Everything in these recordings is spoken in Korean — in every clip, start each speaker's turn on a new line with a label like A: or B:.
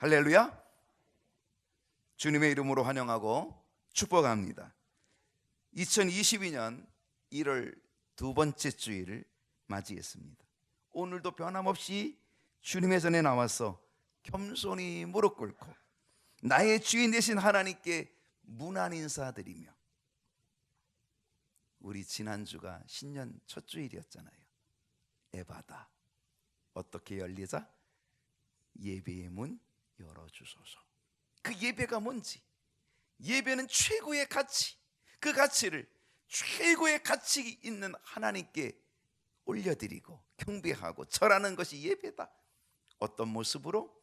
A: 할렐루야. 주님의 이름으로 환영하고 축복합니다. 2022년 1월 두 번째 주일을 맞이했습니다. 오늘도 변함없이 주님의 전에 나와서 겸손히 무릎 꿇고 나의 주인 되신 하나님께 문안 인사드리며, 우리 지난주가 신년 첫 주일이었잖아요. 에바다, 어떻게 열리자? 예배의 문 열어주소서. 그 예배가 뭔지, 예배는 최고의 가치, 그 가치를 최고의 가치 있는 하나님께 올려드리고 경배하고 절하는 것이 예배다. 어떤 모습으로?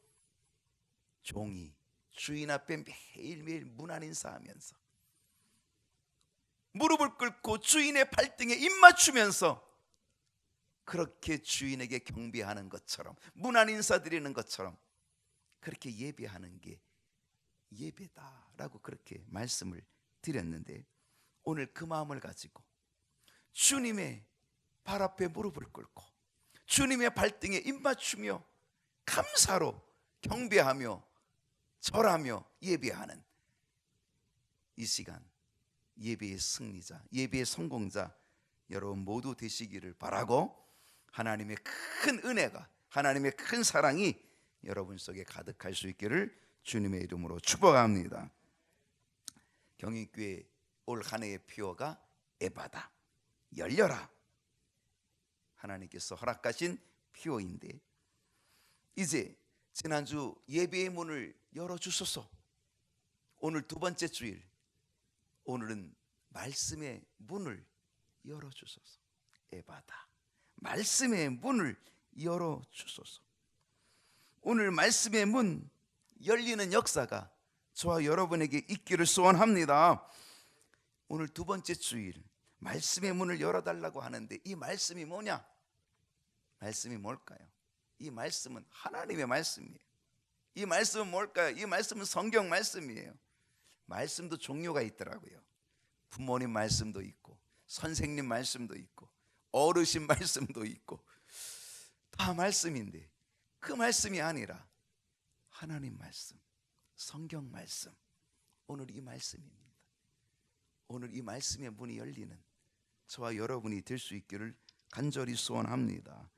A: 종이 주인 앞에 매일매일 문안 인사하면서, 무릎을 꿇고 주인의 발등에 입 맞추면서 그렇게 주인에게 경배하는 것처럼, 문안 인사드리는 것처럼 그렇게 예배하는 게 예배다라고 그렇게 말씀을 드렸는데, 오늘 그 마음을 가지고 주님의 발 앞에 무릎을 꿇고 주님의 발등에 입 맞추며 감사로 경배하며 절하며 예배하는 이 시간, 예배의 승리자, 예배의 성공자 여러분 모두 되시기를 바라고, 하나님의 큰 은혜가, 하나님의 큰 사랑이 여러분 속에 가득할 수 있기를 주님의 이름으로 축복합니다. 경인교회 올 한 해의 표어가 에바다, 열려라. 하나님께서 허락하신 표어인데, 이제 지난주 예배의 문을 열어주소서, 오늘 두 번째 주일, 오늘은 말씀의 문을 열어주소서. 에바다, 말씀의 문을 열어주소서. 오늘 말씀의 문 열리는 역사가 저와 여러분에게 있기를 소원합니다. 오늘 두 번째 주일 말씀의 문을 열어달라고 하는데, 이 말씀이 뭐냐? 말씀이 뭘까요? 이 말씀은 하나님의 말씀이에요. 이 말씀은 뭘까요? 이 말씀은 성경 말씀이에요. 말씀도 종류가 있더라고요. 부모님 말씀도 있고, 선생님 말씀도 있고, 어르신 말씀도 있고, 다 말씀인데 그 말씀이 아니라 하나님 말씀, 성경 말씀, 오늘 이 말씀입니다. 오늘 이 말씀의 문이 열리는 저와 여러분이 될 수 있기를 간절히 소원합니다.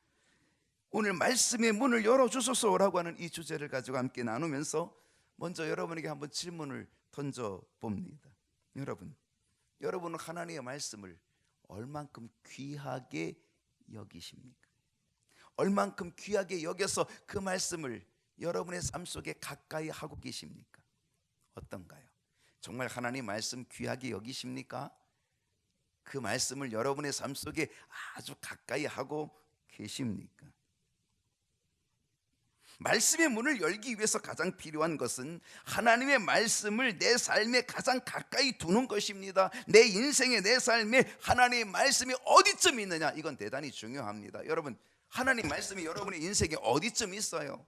A: 오늘 말씀의 문을 열어주소서라고 하는 이 주제를 가지고 함께 나누면서 먼저 여러분에게 한번 질문을 던져봅니다. 여러분은 하나님의 말씀을 얼만큼 귀하게 여기십니까? 얼만큼 귀하게 여겨서 그 말씀을 여러분의 삶 속에 가까이 하고 계십니까? 어떤가요? 정말 하나님 말씀 귀하게 여기십니까? 그 말씀을 여러분의 삶 속에 아주 가까이 하고 계십니까? 말씀의 문을 열기 위해서 가장 필요한 것은 하나님의 말씀을 내 삶에 가장 가까이 두는 것입니다. 내 인생에, 내 삶에 하나님의 말씀이 어디쯤 있느냐, 이건 대단히 중요합니다. 여러분, 하나님 말씀이 여러분의 인생에 어디쯤 있어요?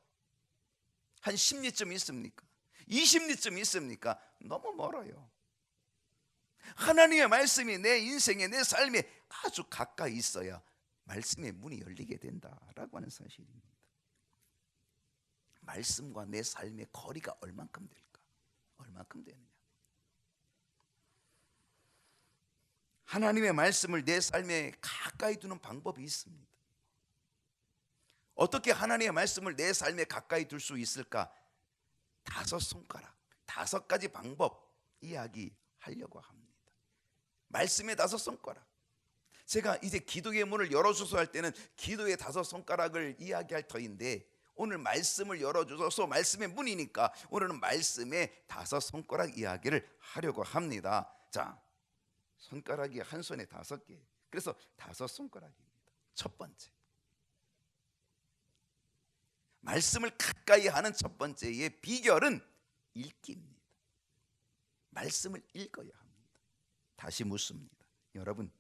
A: 한 10리쯤 있습니까? 20리쯤 있습니까? 너무 멀어요. 하나님의 말씀이 내 인생에, 내 삶에 아주 가까이 있어야 말씀의 문이 열리게 된다라고 하는 사실입니다. 말씀과 내 삶의 거리가 얼만큼 될까? 얼만큼 되느냐? 하나님의 말씀을 내 삶에 가까이 두는 방법이 있습니다. 어떻게 하나님의 말씀을 내 삶에 가까이 둘 수 있을까? 5손가락, 5가지 방법 이야기하려고 합니다. 말씀의 5손가락. 제가 이제 기도의 문을 열어주소서 할 때는 기도의 5손가락을 이야기할 터인데, 오늘 말씀을 열어주소서, 말씀의 문이니까 오늘은 말씀의 5손가락 이야기를 하려고 합니다. 자, 손가락이 한 손에 5개, 그래서 5손가락입니다. 첫 번째, 말씀을 가까이 하는 첫 번째의 비결은 읽기입니다. 말씀을 읽어야 합니다. 다시 묻습니다. 여러분,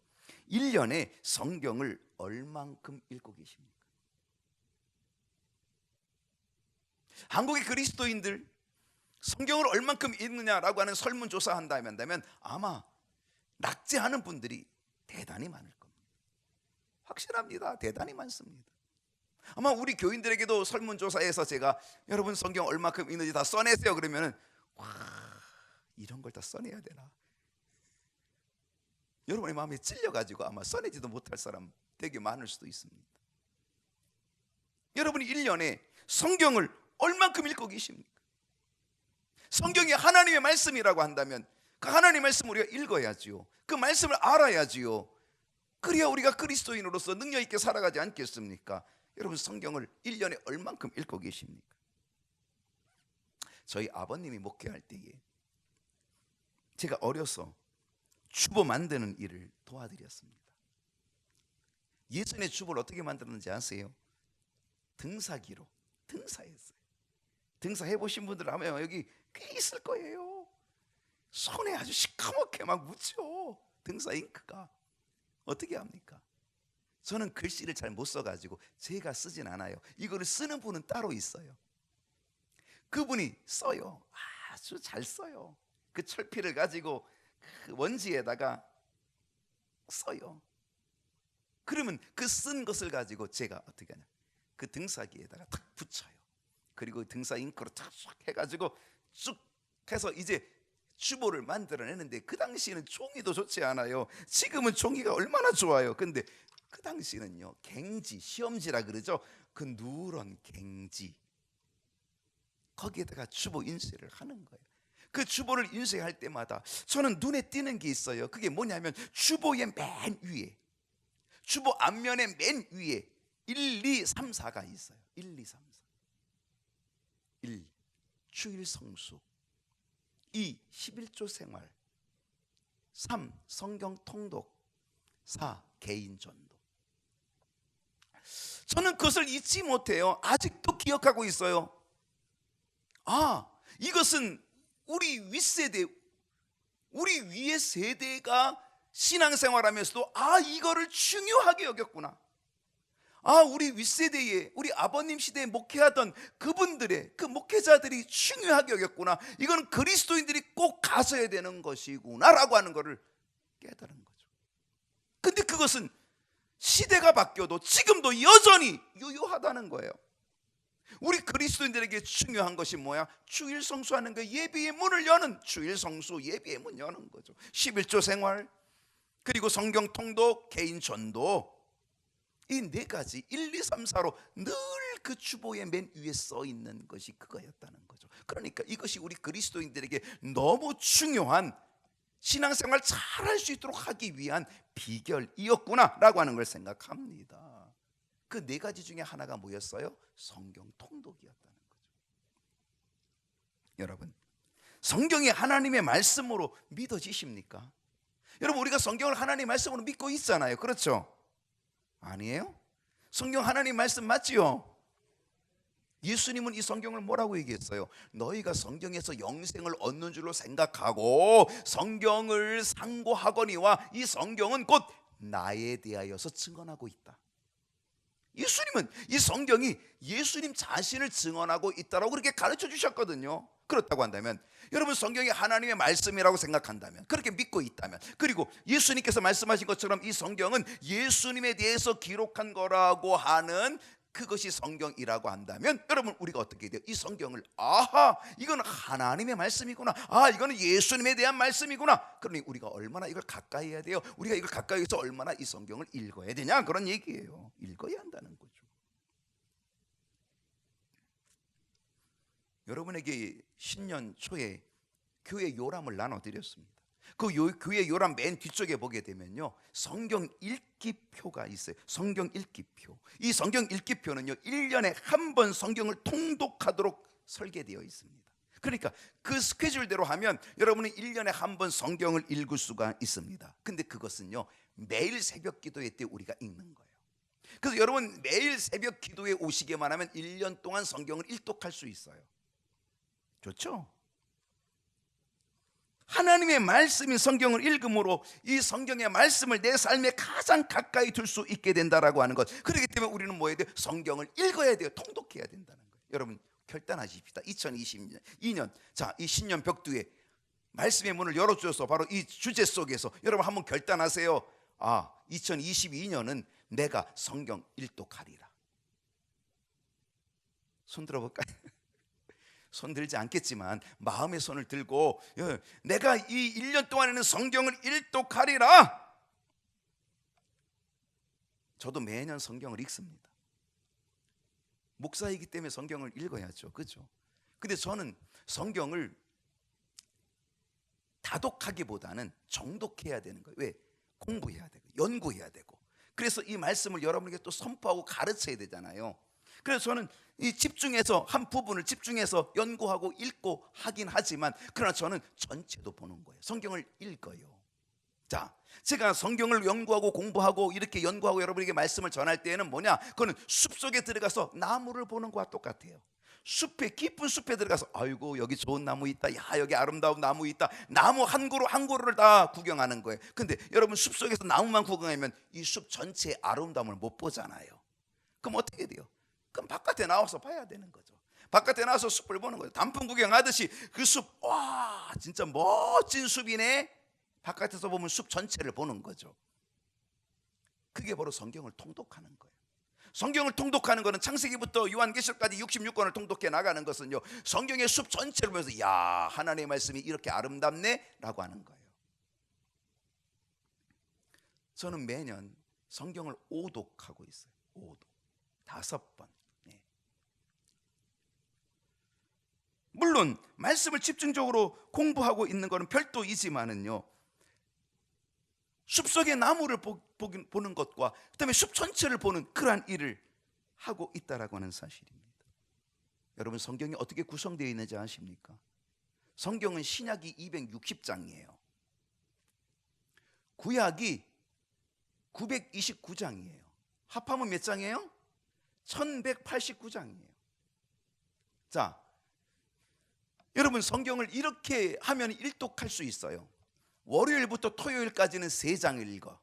A: 1년에 성경을 얼만큼 읽고 계십니까? 한국의 그리스도인들 성경을 얼만큼 읽느냐라고 하는 설문조사 한다면 아마 낙제하는 분들이 대단히 많을 겁니다. 확실합니다. 대단히 많습니다. 아마 우리 교인들에게도 설문조사에서 제가 여러분 성경 얼마큼 읽는지 다 써내세요 그러면은 와, 이런 걸 다 써내야 되나? 여러분의 마음에 찔려가지고 아마 써내지도 못할 사람 되게 많을 수도 있습니다. 여러분이 1년에 성경을 얼만큼 읽고 계십니까? 성경이 하나님의 말씀이라고 한다면 그 하나님의 말씀 우리가 읽어야지요. 그 말씀을 알아야지요. 그래야 우리가 그리스도인으로서 능력 있게 살아가지 않겠습니까? 여러분 성경을 1년에 얼만큼 읽고 계십니까? 저희 아버님이 목회할 때에 제가 어려서 주보 만드는 일을 도와드렸습니다. 예전에 주보를 어떻게 만들었는지 아세요? 등사기로 등사했어요. 등사해보신 분들 아마 여기 꽤 있을 거예요. 손에 아주 시커멓게 막 묻죠. 등사 잉크가. 어떻게 합니까? 저는 글씨를 잘 못 써가지고 제가 쓰진 않아요. 이거를 쓰는 분은 따로 있어요. 그분이 써요. 아주 잘 써요. 그 철피를 가지고 그 원지에다가 써요. 그러면 그 쓴 것을 가지고 제가 어떻게 하냐, 그 등사기에다가 탁 붙여요. 그리고 등사 잉크로 탁 해가지고 쭉 해서 이제 주보를 만들어내는데, 그 당시에는 종이도 좋지 않아요. 지금은 종이가 얼마나 좋아요. 근데 그 당시는요, 갱지, 시험지라 그러죠. 그 누런 갱지, 거기에다가 주보 인쇄를 하는 거예요. 그 주보를 인쇄할 때마다 저는 눈에 띄는 게 있어요. 그게 뭐냐면 주보의 맨 위에, 주보 앞면의 맨 위에 1, 2, 3, 4가 있어요. 1, 2, 3, 4. 1. 주일 성수. 2. 11조 생활. 3. 성경 통독. 4. 개인 전도. 저는 그것을 잊지 못해요. 아직도 기억하고 있어요. 이것은 우리 윗세대, 우리 위의 세대가 신앙생활하면서도 이거를 중요하게 여겼구나. 우리 윗세대에, 우리 아버님 시대에 목회하던 그분들의, 그 목회자들이 중요하게 여겼구나. 이건 그리스도인들이 꼭 가서야 되는 것이구나 라고 하는 것을 깨달은 거죠. 근데 그것은 시대가 바뀌어도 지금도 여전히 유효하다는 거예요. 우리 그리스도인들에게 중요한 것이 뭐야? 주일 성수하는 거, 예배의 문을 여는, 주일 성수, 예배의 문 여는 거죠. 11조 생활, 그리고 성경 통독, 개인 전도, 이 네 가지 1, 2, 3, 4로 늘 그 주보의 맨 위에 써 있는 것이 그거였다는 거죠. 그러니까 이것이 우리 그리스도인들에게 너무 중요한, 신앙생활 잘할 수 있도록 하기 위한 비결이었구나 라고 하는 걸 생각합니다. 그 네 가지 중에 하나가 뭐였어요? 성경 통독이었다는 거죠. 여러분, 성경이 하나님의 말씀으로 믿어지십니까? 여러분, 우리가 성경을 하나님의 말씀으로 믿고 있잖아요. 그렇죠? 아니에요? 성경 하나님 말씀 맞지요? 예수님은 이 성경을 뭐라고 얘기했어요? 너희가 성경에서 영생을 얻는 줄로 생각하고 성경을 상고하거니와 이 성경은 곧 나에 대하여서 증언하고 있다. 예수님은 이 성경이 예수님 자신을 증언하고 있다라고 그렇게 가르쳐 주셨거든요. 그렇다고 한다면, 여러분 성경이 하나님의 말씀이라고 생각한다면, 그렇게 믿고 있다면, 그리고 예수님께서 말씀하신 것처럼 이 성경은 예수님에 대해서 기록한 거라고 하는 그것이 성경이라고 한다면, 여러분 우리가 어떻게 돼요? 이 성경을 이건 하나님의 말씀이구나, 이거는 예수님에 대한 말씀이구나. 그러니 우리가 얼마나 이걸 가까이 해야 돼요? 우리가 이걸 가까이 해서 얼마나 이 성경을 읽어야 되냐, 그런 얘기예요. 읽어야 한다는 거죠. 여러분에게 신년 초에 교회 요람을 나눠드렸습니다. 그 교회 요람 맨 뒤쪽에 보게 되면요, 성경 읽기표가 있어요. 성경 읽기표. 이 성경 읽기표는요, 1년에 한 번 성경을 통독하도록 설계되어 있습니다. 그러니까 그 스케줄대로 하면 여러분은 1년에 한 번 성경을 읽을 수가 있습니다. 근데 그것은요, 매일 새벽 기도회 때 우리가 읽는 거예요. 그래서 여러분 매일 새벽 기도에 오시기만 하면 1년 동안 성경을 일독할 수 있어요. 좋죠? 하나님의 말씀인 성경을 읽음으로 이 성경의 말씀을 내 삶에 가장 가까이 둘 수 있게 된다라고 하는 것. 그렇기 때문에 우리는 뭐 해야 돼요? 성경을 읽어야 돼요. 통독해야 된다는 거예요. 여러분 결단하십시다. 2022년 자, 이 신년 벽두에 말씀의 문을 열어주셔서 바로 이 주제 속에서 여러분 한번 결단하세요. 2022년은 내가 성경 일독하리라. 손 들어볼까요? 손 들지 않겠지만 마음의 손을 들고 내가 이 1년 동안에는 성경을 일독하리라. 저도 매년 성경을 읽습니다. 목사이기 때문에 성경을 읽어야죠, 그죠? 근데 저는 성경을 다독하기보다는 정독해야 되는 거예요. 왜? 공부해야 되고 연구해야 되고, 그래서 이 말씀을 여러분에게 또 선포하고 가르쳐야 되잖아요. 그래서 저는 이 집중해서 한 부분을 집중해서 연구하고 읽고 하긴 하지만, 그러나 저는 전체도 보는 거예요. 성경을 읽어요. 자, 제가 성경을 연구하고 공부하고 이렇게 연구하고 여러분에게 말씀을 전할 때에는 뭐냐? 그거는 숲속에 들어가서 나무를 보는 것과 똑같아요. 숲에, 깊은 숲에 들어가서 아이고 여기 좋은 나무 있다, 야 여기 아름다운 나무 있다, 나무 한 그루 한 그루를 다 구경하는 거예요. 근데 여러분 숲속에서 나무만 구경하면 이 숲 전체의 아름다움을 못 보잖아요. 그럼 어떻게 돼요? 그럼 바깥에 나와서 봐야 되는 거죠. 바깥에 나와서 숲을 보는 거예요. 단풍 구경하듯이 그 숲, 와 진짜 멋진 숲이네, 바깥에서 보면 숲 전체를 보는 거죠. 그게 바로 성경을 통독하는 거예요. 성경을 통독하는 것은 창세기부터 요한계시록까지 66권을 통독해 나가는 것은요, 성경의 숲 전체를 보면서 야 하나님의 말씀이 이렇게 아름답네 라고 하는 거예요. 저는 매년 성경을 오독하고 있어요. 오독 5번. 물론 말씀을 집중적으로 공부하고 있는 것은 별도이지만은요, 숲속의 나무를 보는 것과 그다음에 숲 전체를 보는 그러한 일을 하고 있다라고 하는 사실입니다. 여러분 성경이 어떻게 구성되어 있는지 아십니까? 성경은 신약이 260장이에요. 구약이 929장이에요. 합하면 몇 장이에요? 1189장이에요. 자, 여러분 성경을 이렇게 하면 일독할 수 있어요. 월요일부터 토요일까지는 3장을 읽어.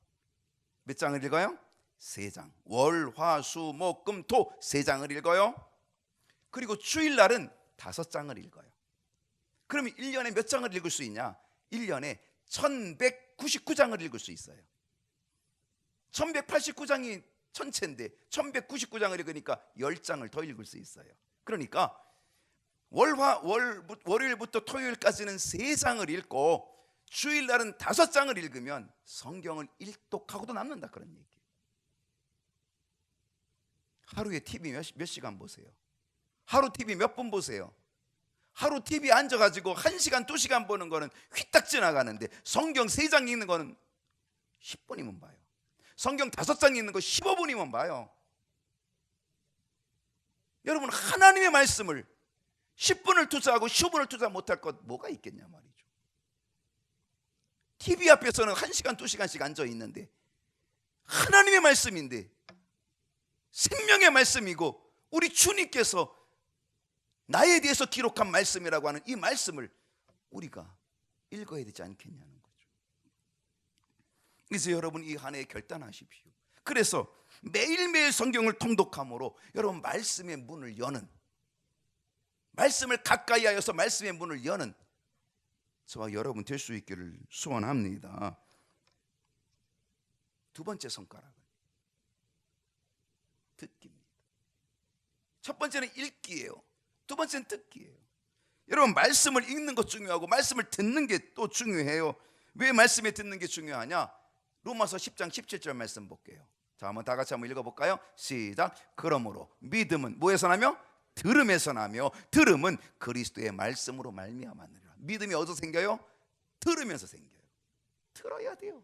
A: 몇 장을 읽어요? 3장. 월, 화, 수, 목, 금, 토 3장을 읽어요. 그리고 주일날은 5장을 읽어요. 그러면 1년에 몇 장을 읽을 수 있냐? 1년에 1199장을 읽을 수 있어요. 1189장이 전체인데 1199장을 읽으니까 10장을 더 읽을 수 있어요. 그러니까 월요일부터 토요일까지는 3장을 읽고 주일날은 5장을 읽으면 성경을 일독하고도 남는다, 그런 얘기예요. 하루에 TV 몇 시간 보세요? 하루 TV 몇 분 보세요? 하루 TV 앉아가지고 1시간 2시간 보는 거는 휘딱 지나가는데 성경 3장 읽는 거는 10분이면 봐요. 성경 5장 읽는 거 15분이면 봐요. 여러분 하나님의 말씀을 10분을 투자하고 15분을 투자 못할 것 뭐가 있겠냐 말이죠. TV 앞에서는 1시간 2시간씩 앉아 있는데 하나님의 말씀인데, 생명의 말씀이고 우리 주님께서 나에 대해서 기록한 말씀이라고 하는 이 말씀을 우리가 읽어야 되지 않겠냐는 거죠. 그래서 여러분 이 한 해 결단하십시오. 그래서 매일매일 성경을 통독함으로 여러분 말씀의 문을 여는, 말씀을 가까이 하여서 말씀의 문을 여는 저와 여러분 될 수 있기를 소원합니다. 두 번째 손가락은 듣기입니다. 첫 번째는 읽기예요. 두 번째는 듣기예요. 여러분 말씀을 읽는 것 중요하고 말씀을 듣는 게 또 중요해요. 왜 말씀에 듣는 게 중요하냐? 로마서 10장 17절 말씀 볼게요. 자, 한번 다 같이 한번 읽어볼까요? 시작. 그러므로 믿음은 뭐에서 나며? 들음에서 나며 들음은 그리스도의 말씀으로 말미암았느니라. 믿음이 어디서 생겨요? 들으면서 생겨요. 들어야 돼요.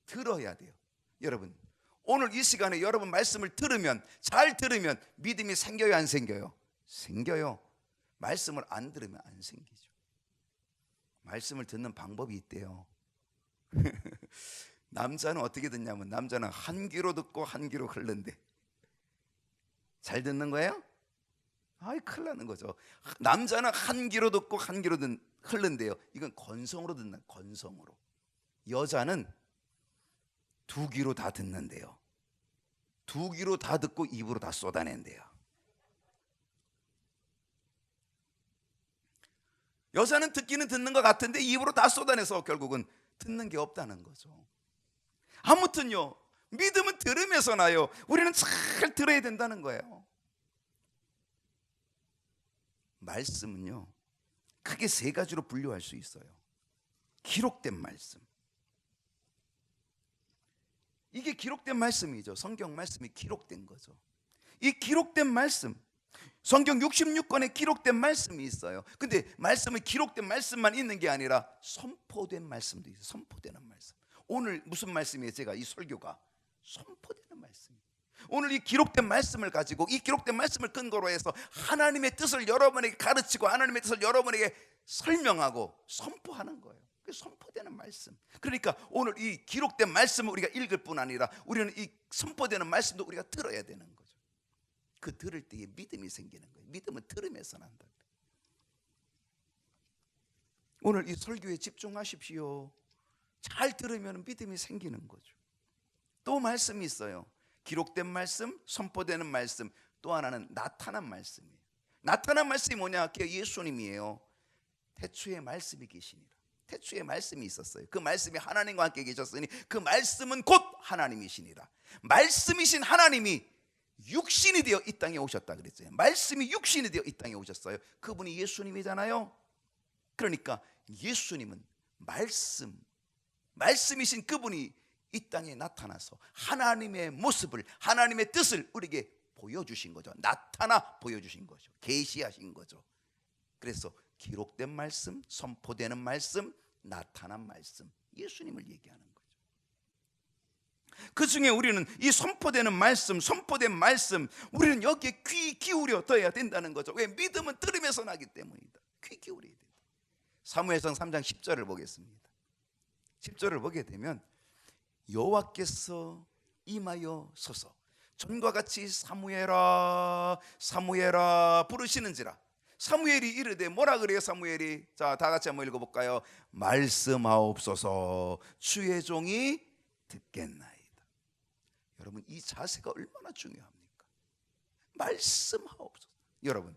A: 들어야 돼요. 여러분 오늘 이 시간에 여러분 말씀을 들으면, 잘 들으면 믿음이 생겨요, 안 생겨요? 생겨요. 말씀을 안 들으면 안 생기죠. 말씀을 듣는 방법이 있대요. 남자는 어떻게 듣냐면 남자는 한 귀로 듣고 한 귀로 흘른대. 잘 듣는 거예요? 아이 큰일 나는 거죠. 남자는 한 귀로 듣고 한 귀로 흘른대요. 이건 건성으로 듣는, 건성으로. 여자는 2귀로 다 듣는데요. 2귀로 다 듣고 입으로 다 쏟아낸대요. 여자는 듣기는 듣는 것 같은데 입으로 다 쏟아내서 결국은 듣는 게 없다는 거죠. 아무튼요, 믿음은 들으면서 나요. 우리는 잘 들어야 된다는 거예요. 말씀은요 크게 세 가지로 분류할 수 있어요. 기록된 말씀, 이게 기록된 말씀이죠. 성경 말씀이 기록된 거죠. 이 기록된 말씀, 성경 66권에 기록된 말씀이 있어요. 근데 말씀은 기록된 말씀만 있는 게 아니라 선포된 말씀도 있어요. 선포되는 말씀. 오늘 무슨 말씀이에요? 제가 이 설교가 선포되는 말씀이에요. 오늘 이 기록된 말씀을 가지고, 이 기록된 말씀을 근거로 해서 하나님의 뜻을 여러분에게 가르치고 하나님의 뜻을 여러분에게 설명하고 선포하는 거예요. 선포되는 말씀. 그러니까 오늘 이 기록된 말씀을 우리가 읽을 뿐 아니라 우리는 이 선포되는 말씀도 우리가 들어야 되는 거죠. 그 들을 때에 믿음이 생기는 거예요. 믿음은 들음에서 난다. 오늘 이 설교에 집중하십시오. 잘 들으면 믿음이 생기는 거죠. 또 말씀이 있어요. 기록된 말씀, 선포되는 말씀, 또 하나는 나타난 말씀이에요. 나타난 말씀이 뭐냐? 그게 예수님이에요. 태초에 말씀이 계시니라. 태초에 말씀이 있었어요. 그 말씀이 하나님과 함께 계셨으니 그 말씀은 곧 하나님이시니라. 말씀이신 하나님이 육신이 되어 이 땅에 오셨다 그랬어요. 말씀이 육신이 되어 이 땅에 오셨어요. 그분이 예수님이잖아요. 그러니까 예수님은 말씀이신 그분이 이 땅에 나타나서 하나님의 모습을, 하나님의 뜻을 우리에게 보여주신 거죠. 나타나 보여주신 거죠. 계시하신 거죠. 그래서 기록된 말씀, 선포되는 말씀, 나타난 말씀, 예수님을 얘기하는 거죠. 그 중에 우리는 이 선포되는 말씀, 선포된 말씀, 우리는 여기에 귀 기울여 둬야 된다는 거죠. 왜? 믿음은 들음에서 나기 때문이다. 귀 기울여야 된다. 사무엘상 3장 10절을 보겠습니다. 10절을 보게 되면 여호와께서 임하여 서서 전과 같이 사무엘아 사무엘아 부르시는지라. 사무엘이 이르되 뭐라 그래요? 사무엘이, 자, 다 같이 한번 읽어볼까요? 말씀하옵소서 주의 종이 듣겠나이다. 여러분, 이 자세가 얼마나 중요합니까? 말씀하옵소서. 여러분,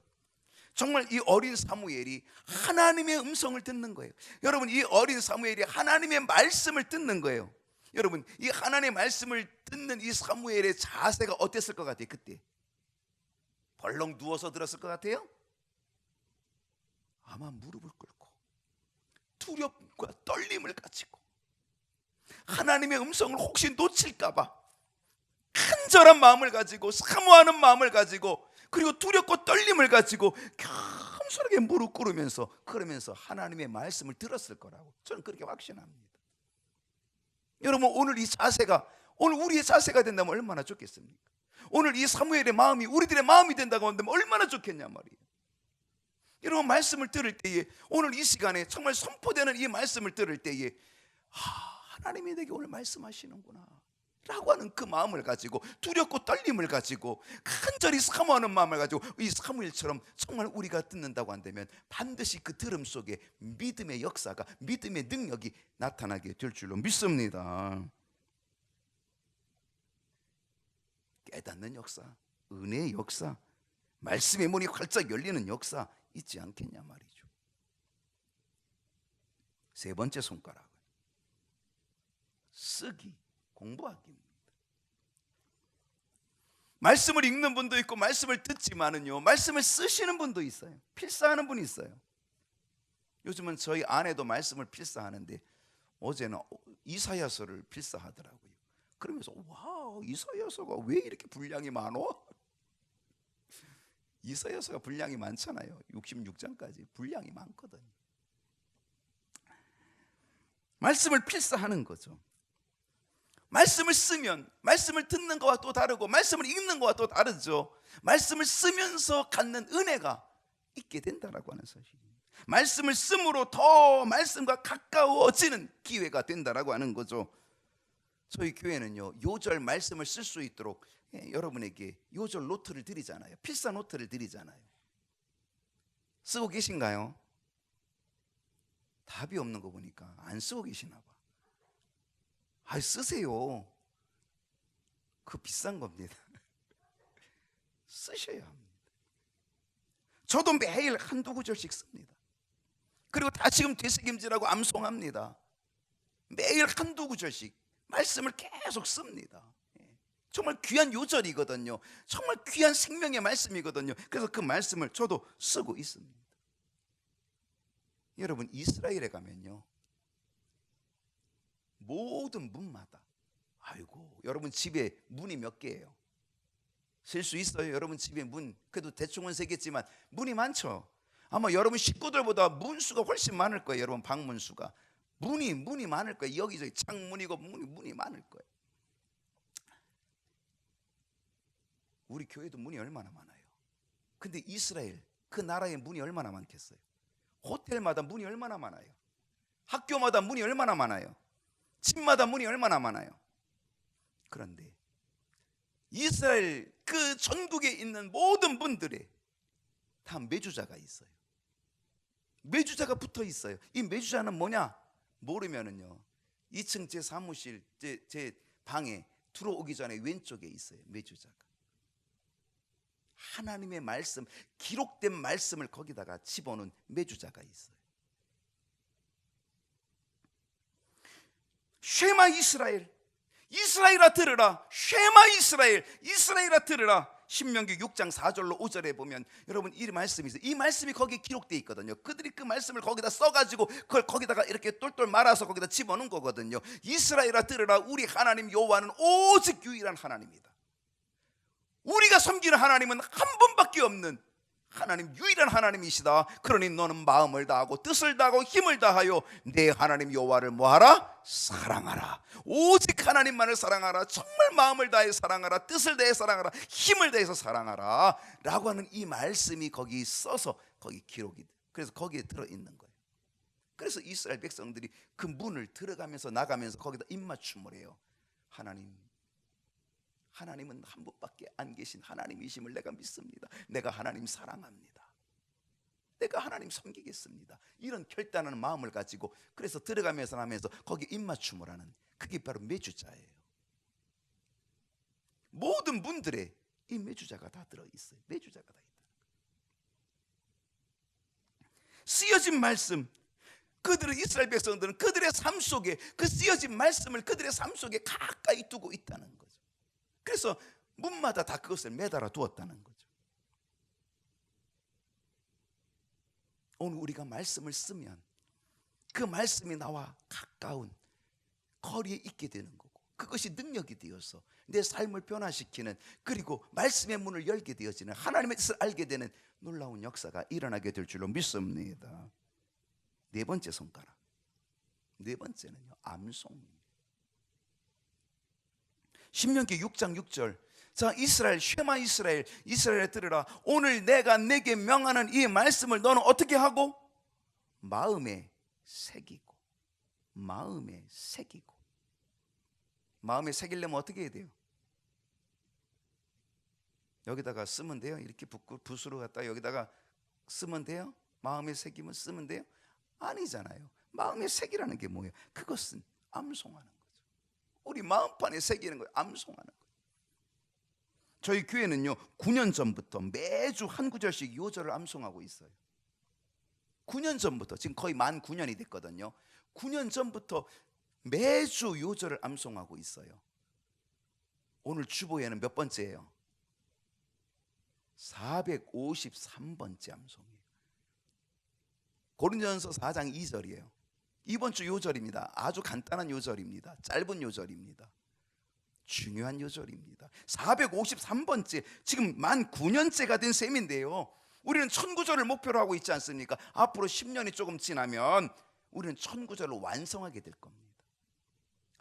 A: 정말 이 어린 사무엘이 하나님의 음성을 듣는 거예요. 여러분, 이 어린 사무엘이 하나님의 말씀을 듣는 거예요. 여러분, 이 하나님의 말씀을 듣는 이 사무엘의 자세가 어땠을 것 같아요? 그때 벌렁 누워서 들었을 것 같아요? 아마 무릎을 꿇고 두렵과 떨림을 가지고 하나님의 음성을 혹시 놓칠까봐 간절한 마음을 가지고, 사모하는 마음을 가지고, 그리고 두렵고 떨림을 가지고 겸손하게 무릎 꿇으면서 그러면서 하나님의 말씀을 들었을 거라고 저는 그렇게 확신합니다. 여러분, 오늘 이 자세가, 오늘 우리의 자세가 된다면 얼마나 좋겠습니까? 오늘 이 사무엘의 마음이 우리들의 마음이 된다고 한다면 얼마나 좋겠냐 말이에요. 여러분, 말씀을 들을 때에, 오늘 이 시간에 정말 선포되는 이 말씀을 들을 때에 하나님이 내게 오늘 말씀하시는구나 라고 하는 그 마음을 가지고, 두렵고 떨림을 가지고, 간절히 사모하는 마음을 가지고, 이 사무엘처럼 정말 우리가 듣는다고 한다면 반드시 그 들음 속에 믿음의 역사가, 믿음의 능력이 나타나게 될 줄로 믿습니다. 깨닫는 역사, 은혜의 역사, 말씀의 문이 활짝 열리는 역사 있지 않겠냐 말이죠. 세 번째 손가락, 쓰기, 공부하기입니다. 말씀을 읽는 분도 있고 말씀을 듣지만은요, 말씀을 쓰시는 분도 있어요. 필사하는 분이 있어요. 요즘은 저희 아내도 말씀을 필사하는데 어제는 이사야서를 필사하더라고요. 그러면서 와, 이사야서가 왜 이렇게 분량이 많어? 이사야서가 분량이 많잖아요. 66장까지 분량이 많거든요. 말씀을 필사하는 거죠. 말씀을 쓰면 말씀을 듣는 것과 또 다르고 말씀을 읽는 것과 또 다르죠. 말씀을 쓰면서 갖는 은혜가 있게 된다라고 하는 사실입니다. 말씀을 씀으로 더 말씀과 가까워지는 기회가 된다라고 하는 거죠. 저희 교회는요, 요절 말씀을 쓸 수 있도록 여러분에게 요절 노트를 드리잖아요. 필사 노트를 드리잖아요. 쓰고 계신가요? 답이 없는 거 보니까 안 쓰고 계시나 봐. 쓰세요. 그거 비싼 겁니다. 쓰셔야 합니다. 저도 매일 한두 구절씩 씁니다. 그리고 다 지금 되새김질하고 암송합니다. 매일 한두 구절씩 말씀을 계속 씁니다. 정말 귀한 요절이거든요. 정말 귀한 생명의 말씀이거든요. 그래서 그 말씀을 저도 쓰고 있습니다. 여러분 이스라엘에 가면요, 모든 문마다, 아이고 여러분 집에 문이 몇 개예요? 셀 수 있어요? 여러분 집에 문, 그래도 대충은 세겠지만 문이 많죠. 아마 여러분 식구들보다 문수가 훨씬 많을 거예요. 여러분 방문수가 문이 많을 거예요. 여기저기 창문이고 문이 많을 거예요. 우리 교회도 문이 얼마나 많아요. 근데 이스라엘 그 나라의 문이 얼마나 많겠어요? 호텔마다 문이 얼마나 많아요. 학교마다 문이 얼마나 많아요. 집마다 문이 얼마나 많아요. 그런데 이스라엘 그 전국에 있는 모든 문들에 다 매주자가 있어요. 매주자가 붙어 있어요. 이 매주자는 뭐냐? 모르면은요, 2층 제 사무실 제 방에 들어오기 전에 왼쪽에 있어요. 매주자가. 하나님의 말씀, 기록된 말씀을 거기다가 집어넣은 매주자가 있어요. 쉐마 이스라엘, 이스라엘아 들으라. 쉐마 이스라엘, 이스라엘아 들으라. 신명기 6장 4절로 5절에 보면 여러분 이 말씀이 있어요. 이 말씀이 거기에 기록되어 있거든요. 그들이 그 말씀을 거기다 써가지고 그걸 거기다가 이렇게 똘똘 말아서 거기다 집어넣은 거거든요. 이스라엘아 들으라. 우리 하나님 여호와는 오직 유일한 하나님이다. 우리가 섬기는 하나님은 한 분밖에 없는 하나님, 유일한 하나님이시다. 그러니 너는 마음을 다하고 뜻을 다하고 힘을 다하여 내 하나님 여호와를 뭐하라? 사랑하라. 오직 하나님만을 사랑하라. 정말 마음을 다해 사랑하라. 뜻을 다해 사랑하라. 힘을 다해서 사랑하라 라고 하는 이 말씀이 거기 써서 거기 기록이 돼. 그래서 거기에 들어있는 거예요. 그래서 이스라엘 백성들이 그 문을 들어가면서 나가면서 거기다 입맞춤을 해요. 하나님은 한 분밖에 안 계신 하나님이심을 내가 믿습니다. 내가 하나님 사랑합니다. 내가 하나님 섬기겠습니다. 이런 결단하는 마음을 가지고 그래서 들어가면서 하면서 거기 입맞춤을 하는, 그게 바로 매주자예요. 모든 문들에 이 매주자가 다 들어있어요. 매주자가 다 있다. 쓰여진 말씀, 그들은 이스라엘 백성들은 그들의 삶 속에 그 쓰여진 말씀을 그들의 삶 속에 가까이 두고 있다는 거죠. 그래서 문마다 다 그것을 매달아 두었다는 거죠. 오늘 우리가 말씀을 쓰면 그 말씀이 나와 가까운 거리에 있게 되는 거고, 그것이 능력이 되어서 내 삶을 변화시키는, 그리고 말씀의 문을 열게 되어지는, 하나님의 뜻을 알게 되는 놀라운 역사가 일어나게 될 줄로 믿습니다. 네 번째 손가락, 네 번째는요, 암송. 신명기 6장 6절. 자, 이스라엘, 쉐마 이스라엘, 이스라엘에 들으라. 오늘 내가 내게 명하는 이 말씀을 너는 어떻게 하고? 마음에 새기고. 마음에 새기고. 마음에 새기려면 어떻게 해야 돼요? 여기다가 쓰면 돼요? 이렇게 붓으로 갖다 여기다가 쓰면 돼요? 마음에 새기면 쓰면 돼요? 아니잖아요. 마음에 새기라는 게 뭐예요? 그것은 암송하는 거예요. 우리 마음판에 새기는 거예요. 암송하는 거예요. 저희 교회는요 9년 전부터 매주 한 구절씩 요절을 암송하고 있어요. 9년 전부터, 지금 거의 만 9년이 됐거든요. 9년 전부터 매주 요절을 암송하고 있어요. 오늘 주보에는 몇 번째예요? 453번째 암송이에요. 고린도전서 4장 2절이에요. 이번 주 요절입니다. 아주 간단한 요절입니다. 짧은 요절입니다. 중요한 요절입니다. 453번째, 지금 만 9년째가 된 셈인데요, 우리는 1000구절을 목표로 하고 있지 않습니까? 앞으로 10년이 조금 지나면 우리는 1000구절을 완성하게 될 겁니다.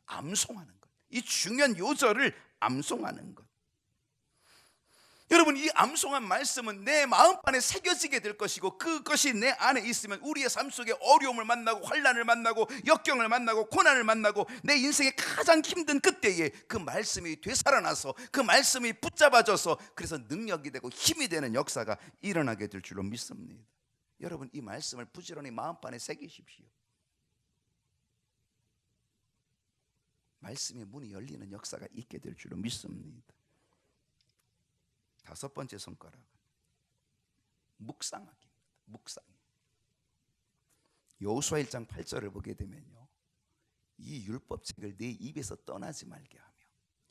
A: 암송하는 것, 이 중요한 요절을 암송하는 것. 여러분, 이 암송한 말씀은 내 마음판에 새겨지게 될 것이고, 그것이 내 안에 있으면 우리의 삶 속에 어려움을 만나고 환난을 만나고 역경을 만나고 고난을 만나고 내 인생의 가장 힘든 그때에 그 말씀이 되살아나서 그 말씀이 붙잡아져서 그래서 능력이 되고 힘이 되는 역사가 일어나게 될 줄로 믿습니다. 여러분, 이 말씀을 부지런히 마음판에 새기십시오. 말씀의 문이 열리는 역사가 있게 될 줄로 믿습니다. 다섯 번째 손가락은 묵상하기입니다. 묵상. 여호수아 1장 8절을 보게 되면요, 이 율법책을 내 입에서 떠나지 말게 하며,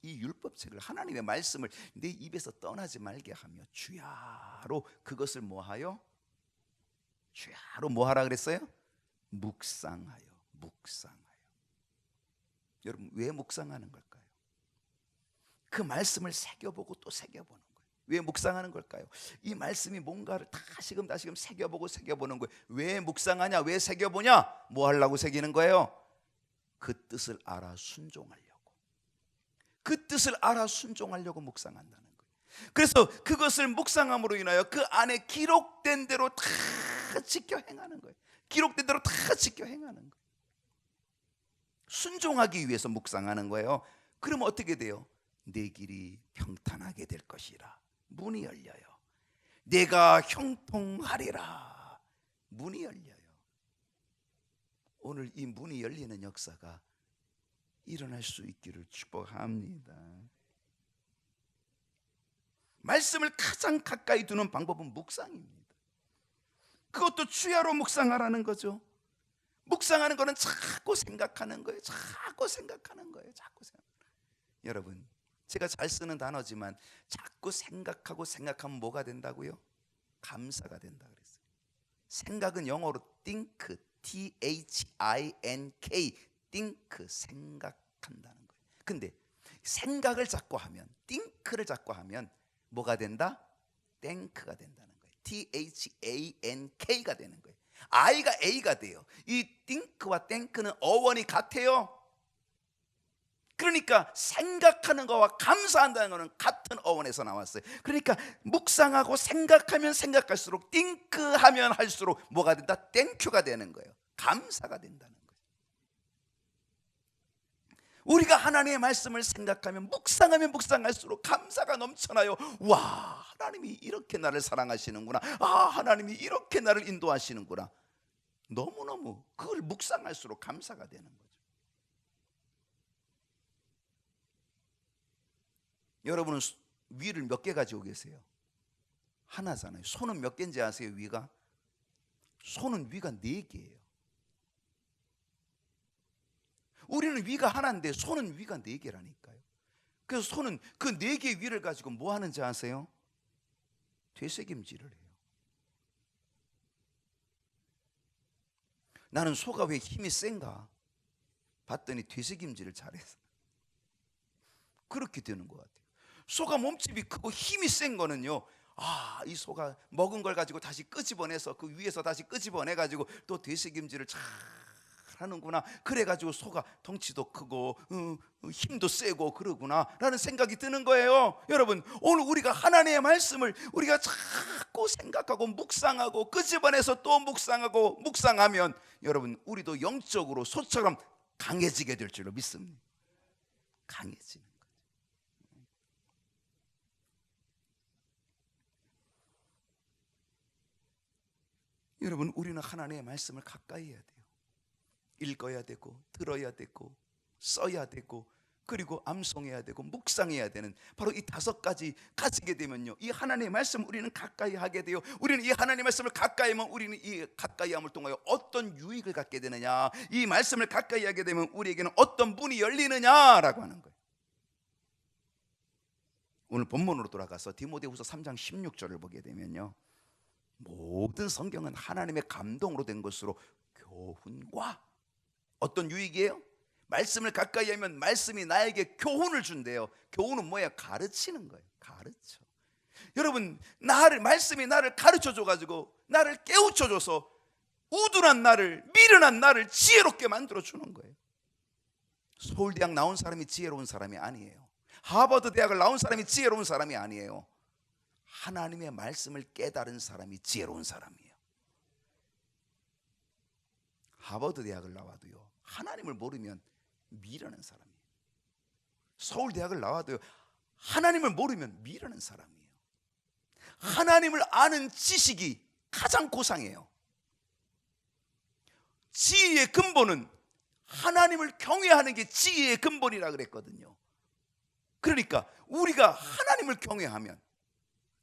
A: 이 율법책을, 하나님의 말씀을 내 입에서 떠나지 말게 하며 주야로 그것을 뭐하여? 주야로 뭐하라 그랬어요? 묵상하여. 여러분, 왜 묵상하는 걸까요? 그 말씀을 새겨보고 또 새겨보는 거예요. 왜 묵상하는 걸까요? 이 말씀이 뭔가를 다시금 새겨보는 거예요. 왜 묵상하냐? 왜 새겨보냐? 뭐 하려고 새기는 거예요? 그 뜻을 알아 순종하려고. 그 뜻을 알아 순종하려고 묵상한다는 거예요. 그래서 그것을 묵상함으로 인하여 그 안에 기록된 대로 다 지켜 행하는 거예요. 기록된 대로 다 지켜 행하는 거예요. 순종하기 위해서 묵상하는 거예요. 그러면 어떻게 돼요? 내 길이 평탄하게 될 것이라. 문이 열려요. 내가 형통하리라. 문이 열려요. 오늘 이 문이 열리는 역사가 일어날 수 있기를 축복합니다. 말씀을 가장 가까이 두는 방법은 묵상입니다. 그것도 주야로 묵상하라는 거죠. 묵상하는 거는 자꾸 생각하는 거예요. 여러분, 제가 잘 쓰는 단어지만 자꾸 생각하면 뭐가 된다고요? 감사가 된다 그랬어요. 생각은 영어로 think, T-H-I-N-K, think, 생각한다는 거예요. 근데 생각을 자꾸 하면, think를 자꾸 하면 뭐가 된다? think가 된다는 거예요. T-H-A-N-K가 되는 거예요. I가 A가 돼요. 이 think와 think는 어원이 같아요. 그러니까 생각하는 거와 감사한다는 것은 같은 어원에서 나왔어요. 그러니까 묵상하고 생각하면 생각할수록, think하면 할수록 뭐가 된다? thank가 되는 거예요. 감사가 된다는 거예요. 우리가 하나님의 말씀을 생각하면, 묵상하면 묵상할수록 감사가 넘쳐나요. 와, 하나님이 이렇게 나를 사랑하시는구나. 하나님이 이렇게 나를 인도하시는구나. 너무너무 그걸 묵상할수록 감사가 되는 거죠. 여러분은 위를 몇 개 가지고 계세요? 하나잖아요. 손은 몇 개인지 아세요? 위가? 손은 위가 4개예요. 우리는 위가 하나인데 손은 위가 4개라니까요. 그래서 손은 그 4개의 위를 가지고 뭐 하는지 아세요? 되새김질을 해요. 나는 소가 왜 힘이 센가 봤더니 되새김질을 잘해서 그렇게 되는 것 같아요. 소가 몸집이 크고 힘이 센 거는요, 이 소가 먹은 걸 가지고 다시 끄집어내서 그 위에서 다시 끄집어내가지고 또 되새김질을 잘 하는구나. 그래가지고 소가 덩치도 크고 힘도 세고 그러구나 라는 생각이 드는 거예요. 여러분, 오늘 우리가 하나님의 말씀을 우리가 자꾸 생각하고 묵상하고 끄집어내서 또 묵상하면 여러분, 우리도 영적으로 소처럼 강해지게 될 줄로 믿습니다. 강해지는 거죠. 여러분, 우리는 하나님의 말씀을 가까이 해야 돼요. 읽어야 되고, 들어야 되고, 써야 되고, 그리고 암송해야 되고, 묵상해야 되는 바로 이 5가지 가지게 되면요, 이 하나님의 말씀 우리는 가까이 하게 돼요. 우리는 이 하나님의 말씀을 가까이 하면 우리는 이 가까이 함을 통하여 어떤 유익을 갖게 되느냐, 이 말씀을 가까이 하게 되면 우리에게는 어떤 문이 열리느냐라고 하는 거예요. 오늘 본문으로 돌아가서 디모데후서 3장 16절을 보게 되면요, 모든 성경은 하나님의 감동으로 된 것으로 교훈과 어떤 유익이에요? 말씀을 가까이 하면 말씀이 나에게 교훈을 준대요. 교훈은 뭐예요? 가르치는 거예요. 가르쳐. 여러분, 말씀이 나를 가르쳐줘가지고 나를 깨우쳐줘서 우둔한 나를, 미련한 나를 지혜롭게 만들어주는 거예요. 서울대학 나온 사람이 지혜로운 사람이 아니에요. 하버드 대학을 나온 사람이 지혜로운 사람이 아니에요. 하나님의 말씀을 깨달은 사람이 지혜로운 사람이에요. 하버드 대학을 나와도요, 하나님을 모르면 미련한 사람이에요. 서울대학을 나와도요, 하나님을 모르면 미련한 사람이에요. 하나님을 아는 지식이 가장 고상해요. 지혜의 근본은 하나님을 경외하는 게 지혜의 근본이라 그랬거든요. 그러니까 우리가 하나님을 경외하면,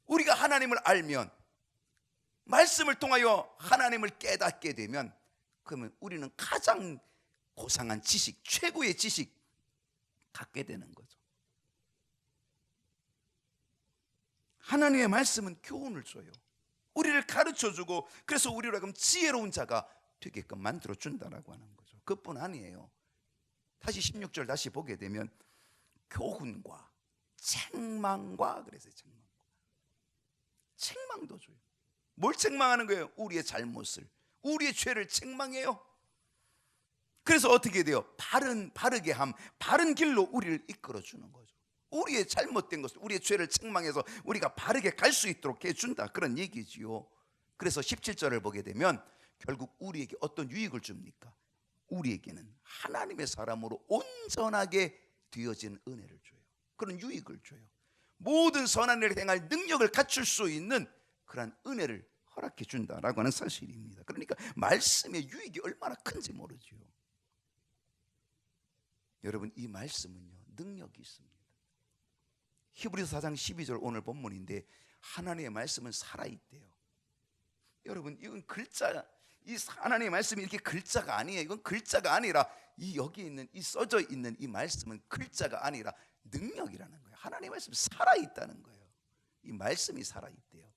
A: 우리가 하나님을 알면, 말씀을 통하여 하나님을 깨닫게 되면, 그러면 우리는 가장 고상한 지식, 최고의 지식 갖게 되는 거죠. 하나님의 말씀은 교훈을 줘요. 우리를 가르쳐주고, 그래서 우리로 하여금 지혜로운 자가 되게끔 만들어 준다라고 하는 거죠. 그뿐 아니에요. 다시 16절 다시 보게 되면 교훈과 책망과 그래서 책망도 줘요. 뭘 책망하는 거예요? 우리의 잘못을, 우리의 죄를 책망해요. 그래서 어떻게 돼요? 바르게 함, 바른 길로 우리를 이끌어 주는 거죠. 우리의 잘못된 것을, 우리의 죄를 책망해서 우리가 바르게 갈 수 있도록 해준다, 그런 얘기지요. 그래서 17절을 보게 되면 결국 우리에게 어떤 유익을 줍니까? 우리에게는 하나님의 사람으로 온전하게 되어지는 은혜를 줘요. 그런 유익을 줘요. 모든 선한 일을 행할 능력을 갖출 수 있는 그런 은혜를 허락해 준다라고 하는 사실입니다. 그러니까 말씀의 유익이 얼마나 큰지 모르죠. 여러분, 이 말씀은요, 능력이 있습니다. 히브리서 4장 12절 오늘 본문인데 하나님의 말씀은 살아있대요. 여러분, 이건 글자, 이 하나님의 말씀이 이렇게 글자가 아니에요. 이건 글자가 아니라 이 여기 있는 이 써져 있는 이 말씀은 글자가 아니라 능력이라는 거예요. 하나님의 말씀이 살아있다는 거예요. 이 말씀이 살아있대요.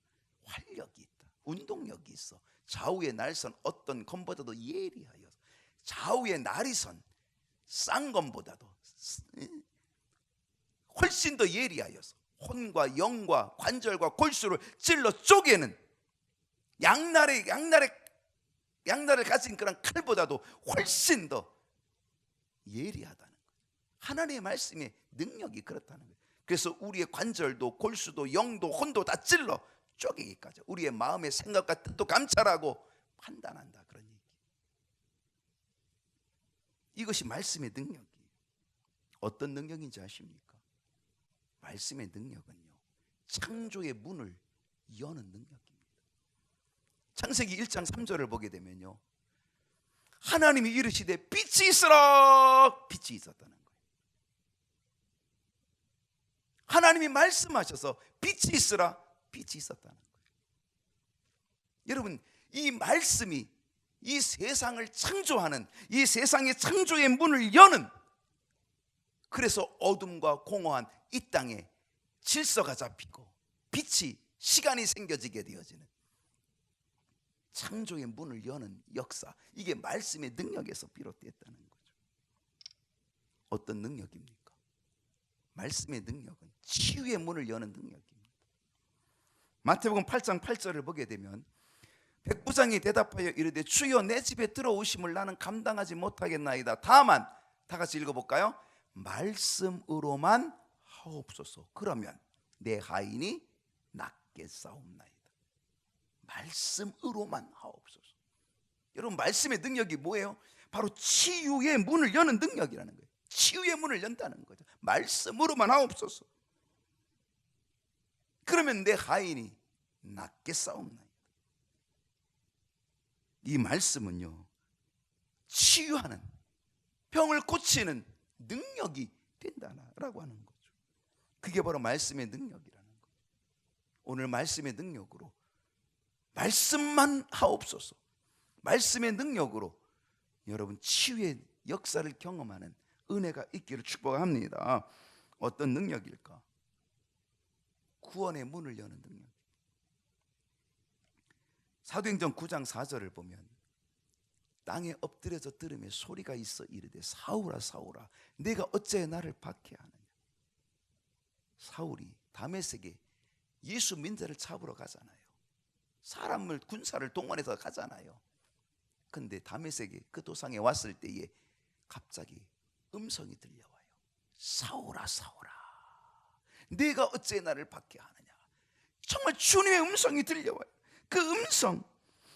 A: 활력이 있다, 운동력이 있어. 좌우의 날선 어떤 검보다도 예리하여, 좌우의 날이선 싼 검보다도 훨씬 더 예리하여서 혼과 영과 관절과 골수를 찔러 쪼개는 양날을 가진 그런 칼보다도 훨씬 더 예리하다는 거예요. 하나님의 말씀의 능력이 그렇다는 거예요. 그래서 우리의 관절도 골수도 영도 혼도 다 찔러 쪼개기까지 우리의 마음의 생각과 뜻도 감찰하고 판단한다, 그런 얘기. 이것이 말씀의 능력이에요. 어떤 능력인지 아십니까? 말씀의 능력은요, 창조의 문을 여는 능력입니다. 창세기 1장 3절을 보게 되면요, 하나님이 이르시되 빛이 있으라, 빛이 있었다는 거예요. 하나님이 말씀하셔서 빛이 있으라, 빛이 있었다는 거예요. 여러분, 이 말씀이 이 세상을 창조하는, 이 세상의 창조의 문을 여는, 그래서 어둠과 공허한 이 땅에 질서가 잡히고 빛이, 시간이 생겨지게 되어지는 창조의 문을 여는 역사, 이게 말씀의 능력에서 비롯됐다는 거죠. 어떤 능력입니까? 말씀의 능력은 치유의 문을 여는 능력입니다. 마태복음 8장 8절을 보게 되면 백부장이 대답하여 이르되 주여, 내 집에 들어오심을 나는 감당하지 못하겠나이다. 다만, 다 같이 읽어볼까요? 말씀으로만 하옵소서. 그러면 내 하인이 낫게 싸움나이다. 말씀으로만 하옵소서. 여러분, 말씀의 능력이 뭐예요? 바로 치유의 문을 여는 능력이라는 거예요. 치유의 문을 연다는 거죠. 말씀으로만 하옵소서. 그러면 내 하인이 낫게 싸움나이다. 이 말씀은요, 치유하는, 병을 고치는 능력이 된다라고 하는 거죠. 그게 바로 말씀의 능력이라는 거죠. 오늘 말씀의 능력으로, 말씀만 하옵소서, 말씀의 능력으로 여러분 치유의 역사를 경험하는 은혜가 있기를 축복합니다. 어떤 능력일까? 구원의 문을 여는 능력. 사도행전 9장 4절을 보면 땅에 엎드려져 들으며 소리가 있어 이르되 사울아 사울아 내가 어찌 나를 박해하느냐. 사울이 다메섹에 예수 민자를 잡으러 가잖아요. 사람을, 군사를 동원해서 가잖아요. 근데 다메섹에 그 도상에 왔을 때에 갑자기 음성이 들려와요. 사울아 사울아 네가 어찌 나를 박해하느냐. 정말 주님의 음성이 들려와요. 그 음성,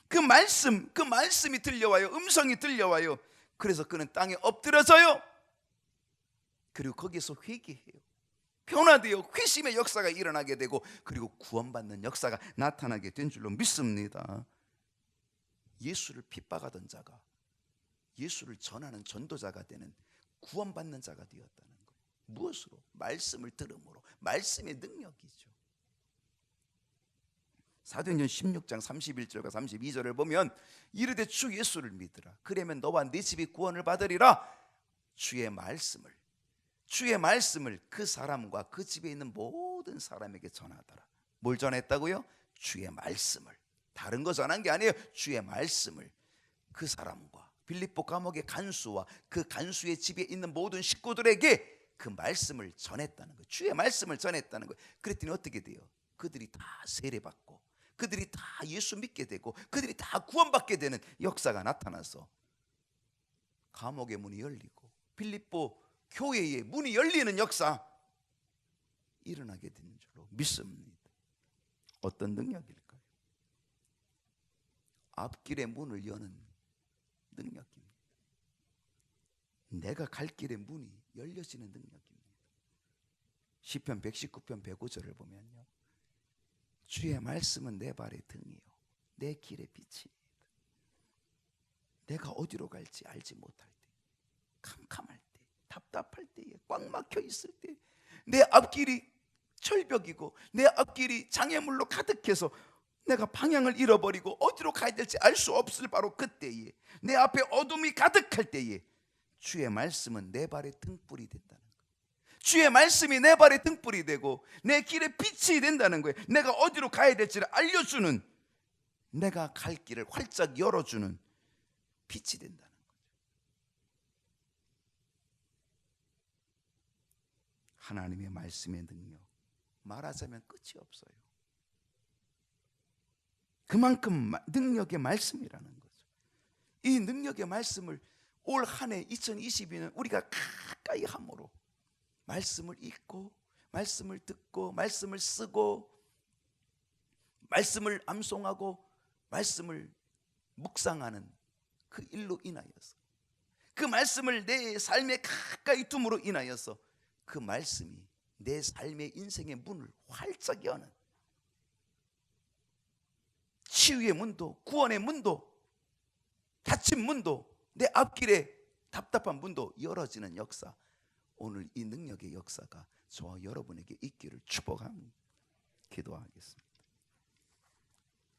A: 그 말씀이 들려와요. 음성이 들려와요. 그래서 그는 땅에 엎드려져요. 그리고 거기에서 회개해요. 변화되어 회심의 역사가 일어나게 되고, 그리고 구원받는 역사가 나타나게 된 줄로 믿습니다. 예수를 핍박하던 자가 예수를 전하는 전도자가 되는, 구원받는 자가 되었다는 거예요. 무엇으로? 말씀을 들음으로. 말씀의 능력이죠. 사도행전 16장 31절과 32절을 보면 이르되 주 예수를 믿으라. 그러면 너와 네 집이 구원을 받으리라. 주의 말씀을 그 사람과 그 집에 있는 모든 사람에게 전하더라. 뭘 전했다고요? 주의 말씀을. 다른 거 전한 게 아니에요. 주의 말씀을. 그 사람과 빌립보 감옥의 간수와 그 간수의 집에 있는 모든 식구들에게 그 말씀을 전했다는 거예요. 주의 말씀을 전했다는 거예요. 그랬더니 어떻게 돼요? 그들이 다 세례받고 그들이 다 예수 믿게 되고 그들이 다 구원받게 되는 역사가 나타나서 감옥의 문이 열리고 빌립보 교회의 문이 열리는 역사 일어나게 되는 줄로 믿습니다. 어떤 능력일까요? 앞길의 문을 여는 능력입니다. 내가 갈 길의 문이 열려지는 능력입니다. 시편 119편 105절을 보면요, 주의 말씀은 내 발의 등이요 내 길의 빛이니다. 내가 어디로 갈지 알지 못할 때, 캄캄할 때, 답답할 때에, 꽉 막혀 있을 때, 내 앞길이 철벽이고 내 앞길이 장애물로 가득해서 내가 방향을 잃어버리고 어디로 가야 될지 알 수 없을 바로 그때에, 내 앞에 어둠이 가득할 때에 주의 말씀은 내 발의 등불이 된다는 거예요. 주의 말씀이 내 발의 등불이 되고 내 길의 빛이 된다는 거예요. 내가 어디로 가야 될지를 알려주는, 내가 갈 길을 활짝 열어주는 빛이 된다는 거죠. 하나님의 말씀의 능력, 말하자면 끝이 없어요. 그만큼 능력의 말씀이라는 거죠. 이 능력의 말씀을 올 한 해 2022년 우리가 가까이 함으로 말씀을 읽고 말씀을 듣고 말씀을 쓰고 말씀을 암송하고 말씀을 묵상하는 그 일로 인하여서, 그 말씀을 내 삶에 가까이 둠으로 인하여서 그 말씀이 내 삶의 인생의 문을 활짝 여는, 치유의 문도 구원의 문도 닫힌 문도 내 앞길에 답답한 문도 열어지는 역사, 오늘 이 능력의 역사가 저와 여러분에게 있기를 축복합니다. 기도하겠습니다.